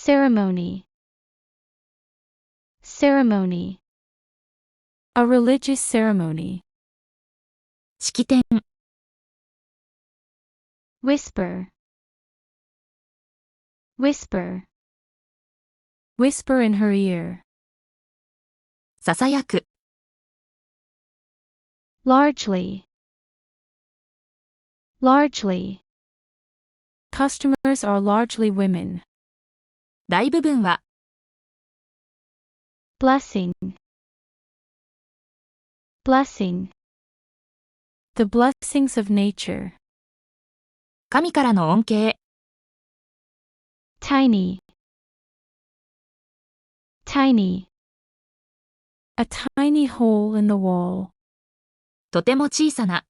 ceremony, ceremony, A religious ceremony. 式典、 whisper, whisper, Whisper in her ear. ささやく、 largely, largely, Customers are largely women. 大部分は、 blessing, blessing, The blessings of nature. 神からの恩恵、 tiny, tiny, A tiny hole in the wall. とても小さな、